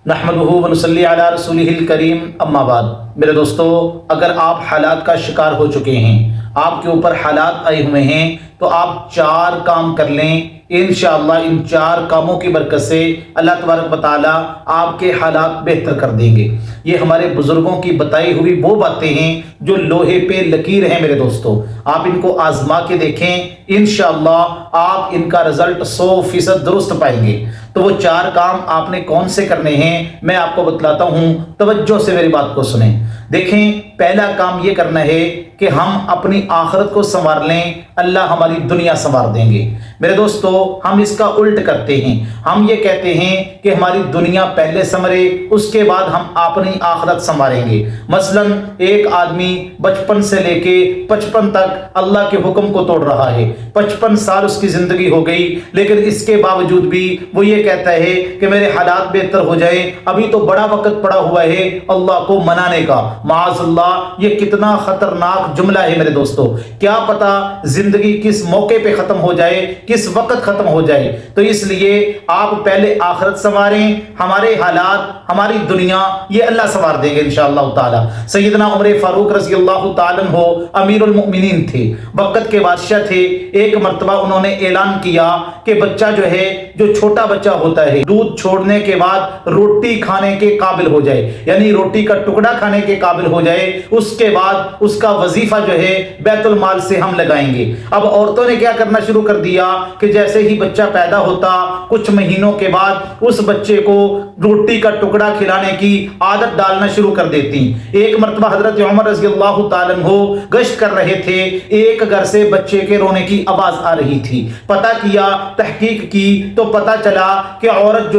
نحمدہ ونصلی علی رسولہ الکریم اما بعد۔ میرے دوستو، اگر آپ حالات کا شکار ہو چکے ہیں، آپ کے اوپر حالات آئے ہوئے ہیں، تو آپ 4 کام کر لیں۔ انشاءاللہ ان 4 کاموں کی برکت سے اللہ تبارک و تعالیٰ آپ کے حالات بہتر کر دیں گے۔ یہ ہمارے بزرگوں کی بتائی ہوئی وہ باتیں ہیں جو لوہے پہ لکیر ہیں میرے دوستو۔ آپ ان کو آزما کے دیکھیں، انشاءاللہ آپ ان کا رزلٹ 100% درست پائیں گے۔ تو وہ 4 کام آپ نے کون سے کرنے ہیں میں آپ کو بتلاتا ہوں، توجہ سے میری بات کو سنیں۔ دیکھیں، پہلا کام یہ کرنا ہے کہ ہم اپنی آخرت کو سنوار لیں، اللہ ہماری دنیا سنوار دیں گے۔ میرے دوستو، ہم اس کا الٹ کرتے ہیں۔ ہم یہ کہتے ہیں کہ ہماری دنیا پہلے سنورے، اس کے بعد ہم اپنی آخرت سنواریں گے۔ مثلا ایک آدمی بچپن سے لے کے 55 تک اللہ کے حکم کو توڑ رہا ہے، 55 سال اس کی زندگی ہو گئی، لیکن اس کے باوجود بھی وہ یہ کہتا ہے کہ میرے حالات بہتر ہو جائیں، ابھی تو بڑا وقت پڑا ہوا ہے اللہ کو منانے کا۔ معاذ اللہ، یہ کتنا خطرناک جملہ ہے میرے دوستو۔ کیا پتا زندگی کس موقع پہ ختم ہو جائے، کس وقت ختم ہو جائے۔ تو اس لیے آپ پہلے آخرت سنواریں، ہمارے حالات، ہماری دنیا یہ اللہ سنوار دیں گے انشاءاللہ تعالی۔ سیدنا عمر فاروق رضی اللہ تعالیٰ عنہ امیر المؤمنین تھے، وقت کے بادشاہ تھے۔ ایک مرتبہ انہوں نے اعلان کیا کہ بچہ جو چھوٹا بچہ ہوتا ہے، دودھ چھوڑنے کے بعد روٹی کھانے کے قابل ہو جائے، یعنی روٹی کا ٹکڑا کھانے کے قابل ہو جائے، اس کے بعد اس کا وظیفہ بیت المال سے ہم لگائیں گے۔ اب عورتوں نے کیا کرنا شروع کر دیا کہ جیسے ہی بچہ پیدا ہوتا، کچھ مہینوں کے بعد اس بچے کو روٹی کا ٹکڑا کھلانے کی عادت ڈالنا شروع کر دیتی۔ ایک مرتبہ حضرت عمر رضی اللہ تعالیٰ عنہ گشت کر رہے تھے، ایک گھر سے بچے کے رونے کی آواز آ رہی تھی۔ پتہ کیا، تحقیق کی تو پتہ چلا کہ عورت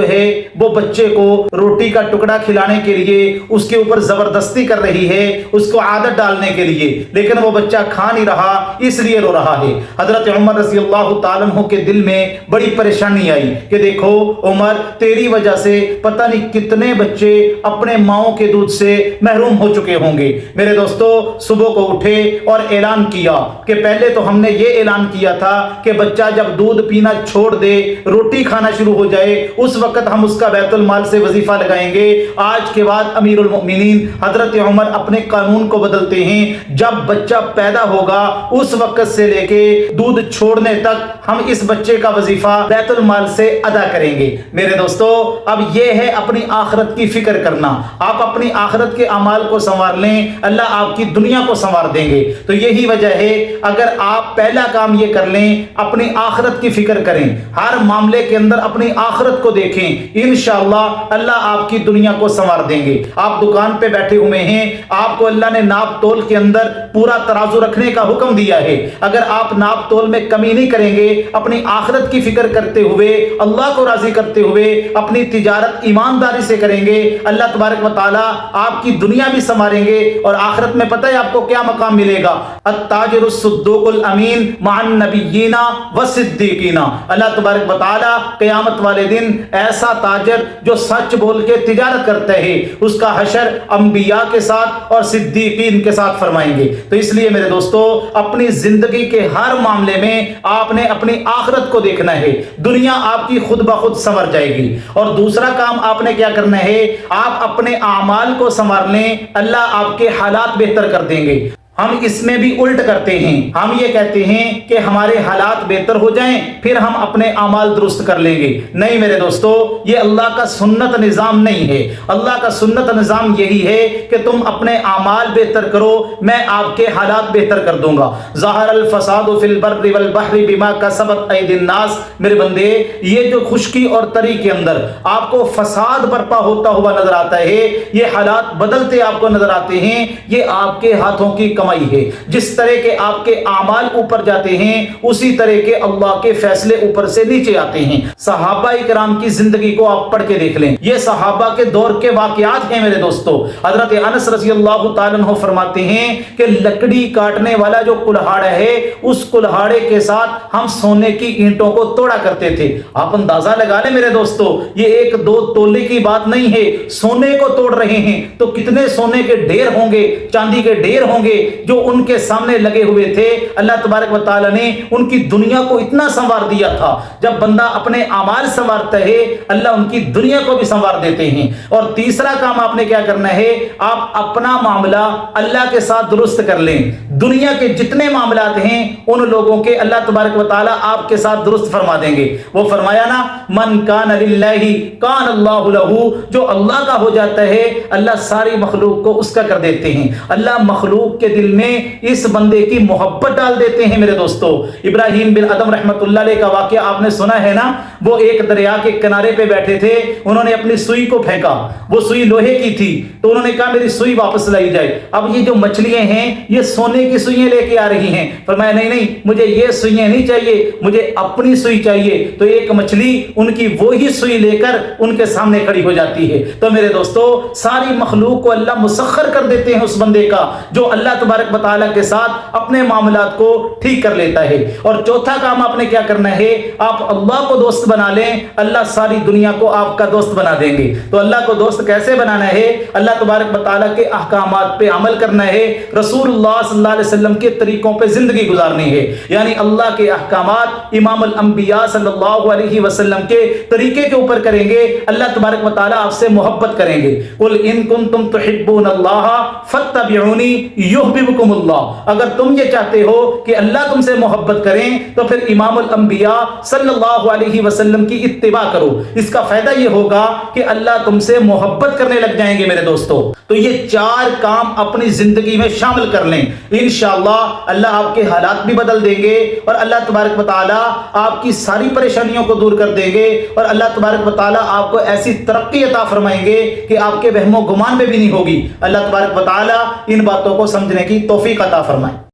وہ بچے کو روٹی کا ٹکڑا کھلانے کے لیے اس کے اوپر زبردستی کر رہی ہے، اس کو عادت ڈالنے کے لیے، لیکن وہ بچہ کھا نہیں رہا، اس لیے رو رہا ہے۔ حضرت عمر رضی اللہ تعالیٰ عنہ کے دل میں بڑی پریشانی آئی کہ دیکھو عمر، تیری وجہ سے پتہ نہیں کتنے بچے اپنے ماؤں کے دودھ سے محروم ہو چکے ہوں گے۔ میرے دوستو، صبح کو اٹھے اور اعلان کیا کہ پہلے تو ہم نے یہ اعلان کیا تھا کہ بچہ جب دودھ پینا چھوڑ دے، روٹی کھانا شروع ہو جائے، اس وقت ہم اس کا بیت المال سے وظیفہ لگائیں گے۔ آج کے بعد امیر المؤمنین حضرت عمر اپنے قانون کو بدلتے ہیں، جب بچہ پیدا ہوگا اس وقت سے لے کے دودھ چھوڑنے تک ہم اس بچے کا وظیفہ بیت المال سے ادا کریں گے۔ میرے دوستو، اب یہ ہے اپنی آخرت کی فکر کرنا۔ آپ اپنی آخرت کے اعمال کو سنوار لیں، اللہ آپ کی دنیا کو سنوار دیں گے۔ تو یہی وجہ ہے، اگر آپ پہلا کام یہ کر لیں، اپنی آخرت کی فکر کریں، ہر معاملے کے اندر اپنی آخرت کو دیکھیں، انشاءاللہ اللہ آپ کی دنیا کو سنوار دیں گے۔ آپ دکان پہ بیٹھے ہوئے ہیں، آپ کو اللہ نے ناپ تول کے اندر پورا ترازو رکھنے کا حکم دیا ہے۔ اگر آپ ناپ تول میں کمی نہیں کریں گے، اپنی آخرت کی فکر کرتے ہوئے، اللہ کو راضی کرتے ہوئے اپنی تجارت ایمانداری سے کریں گے، اللہ تبارک و تعالیٰ آپ کی دنیا بھی سنواریں گے، اور آخرت میں پتہ ہے آپ کو کیا مقام ملے گا؟ التاجر الصدوق الامین مع النبیین والصدیقین۔ اللہ تبارک و تعالیٰ قیامت والے دن ایسا تاجر جو سچ بول کے تجارت کرتا ہے، اس کا حشر انبیاء کے ساتھ اور صدیقین کے ساتھ فرمائیں گے۔ تو اس لیے میرے دوستو، اپنی زندگی کے ہر معاملے میں آپ نے اپنی آخرت کو دیکھنا ہے، دنیا آپ کی خود بخود سنور جائے گی۔ اور دوسرا کام آپ نے کیا کرنا ہے، آپ اپنے اعمال کو سنوار لیں، اللہ آپ کے حالات بہتر کر دیں گے۔ ہم اس میں بھی الٹ کرتے ہیں، ہم یہ کہتے ہیں کہ ہمارے حالات بہتر ہو جائیں پھر ہم اپنے اعمال درست کر لیں گے۔ نہیں میرے دوستو، یہ اللہ کا سنت نظام نہیں ہے۔ اللہ کا سنت نظام یہی ہے کہ تم اپنے اعمال بہتر کرو، میں آپ کے حالات بہتر کر دوں گا۔ ظاہر الفساد فی البر والبحر بما کسبت ایدی الناس۔ میرے بندے، یہ جو خشکی اور تری کے اندر آپ کو فساد برپا ہوتا ہوا نظر آتا ہے، یہ حالات بدلتے آپ کو نظر آتے ہیں، یہ آپ کے ہاتھوں کی کمائی ہے۔ جس طرح کے آپ کے اعمال اوپر جاتے ہیں، اسی طرح کے اللہ کے فیصلے اوپر سے نیچے آتے ہیں۔ صحابہ کرام کی زندگی کو آپ پڑھ کے دیکھ لیں، یہ صحابہ کے دور کے واقعات ہیں میرے دوستو۔ حضرت انس رضی اللہ تعالیٰ عنہ فرماتے ہیں کہ لکڑی کاٹنے والا جو کلہاڑا ہے، اس کلہاڑے کے ساتھ ہم سونے کی اینٹوں کو توڑا کرتے تھے۔ آپ اندازہ لگا لیں میرے دوستو، یہ 1-2 تولے کی بات نہیں ہے، سونے کو توڑ رہے ہیں تو کتنے سونے کے ڈھیر ہوں گے، چاندی کے ڈھیر ہوں گے۔ جو ان کے سامنے لگے ہوئے تھے، اللہ تبارک و تعالیٰ نے ان کی دنیا کو اتنا سنوار دیا تھا۔ جب بندہ اپنے اعمال سنوارتا ہے، اللہ ان کی دنیا کو بھی سنوار دیتے ہیں۔ اور تیسرا کام آپ نے کیا کرنا ہے، آپ اپنا معاملہ اللہ کے ساتھ درست کر لیں۔ دنیا کے جتنے معاملات ہیں ان لوگوں کے اللہ تبارک و تعالیٰ آپ کے ساتھ درست فرما دیں گے۔ وہ فرمایا نا، من کان للہ کان اللہ لہ، جو اللہ کا ہو جاتا ہے اللہ ساری مخلوق کو اس کا کر دیتے ہیں۔ اللہ مخلوق کے دل میں اس بندے کی محبت ڈال دیتے ہیں۔ میرے دوستو، ابراہیم بن ادم رحمۃ اللہ علیہ کا واقعہ آپ نے سنا ہے نا، وہ ایک دریا کے کنارے پہ بیٹھے تھے، انہوں نے اپنی سوئی کو پھینکا، وہ سوئی لوہے کی تھی، تو انہوں نے کہا میری سوئی واپس لائی جائے۔ اب یہ جو مچھلیاں ہیں یہ سونے کی سوئیاں لے کے آ رہی ہیں، فرمایا نہیں نہیں، مجھے یہ سوئیاں نہیں چاہیے، مجھے اپنی سوئی چاہیے۔ تو ایک مچھلی ان کی وہی سوئی لے کر ان کے سامنے کھڑی ہو جاتی ہے۔ تو میرے دوستو، ساری مخلوق کو اللہ مسخر کر دیتے ہیں اس بندے کا جو اللہ تبارک و تعالیٰ کے ساتھ اپنے معاملات کو ٹھیک کر لیتا ہے۔ اور چوتھا کام آپ نے کیا کرنا ہے، آپ اللہ کو دوست بنا لیں، اللہ ساری دنیا کو آپ کا دوست بنا دیں گے۔ تو اللہ کو دوست کیسے بنانا ہے، اللہ تبارک و تعالیٰ کے احکامات پہ عمل کرنا ہے، رسول اللہ صلی اللہ علیہ وسلم کے طریقوں پہ زندگی گزارنی ہے، یعنی اللہ کے احکامات امام الانبیاء صلی اللہ علیہ وسلم کے طریقے کے اوپر کریں گے، اللہ تبارک و تعالیٰ آپ سے محبت کریں گے۔ قل ان کنتم تحبون اللہ فاتبعونی یحببکم اللہ، اگر تم یہ چاہتے ہو کہ اللہ تم سے محبت کریں تو پھر امام الانبیاء صلی اللہ علیہ وسلم کی اتباع کرو۔ اس کا فائدہ یہ ہوگا کہ اللہ تم سے محبت کرنے لگ جائیں گے۔ میرے دوستو، تو یہ چار کام اپنی زندگی میں شامل کر لیں، انشاءاللہ اللہ آپ کے حالات بھی بدل دیں گے، اور اللہ تبارک و تعالیٰ آپ کی ساری پریشانیوں کو دور کر دیں گے، اور اللہ تبارک و تعالیٰ آپ کو ایسی ترقی عطا فرمائیں گے کہ آپ کے وہم و گمان میں بھی نہیں ہوگی۔ اللہ تبارک و تعالیٰ ان باتوں کو سمجھنے کی توفیق عطا فرمائے۔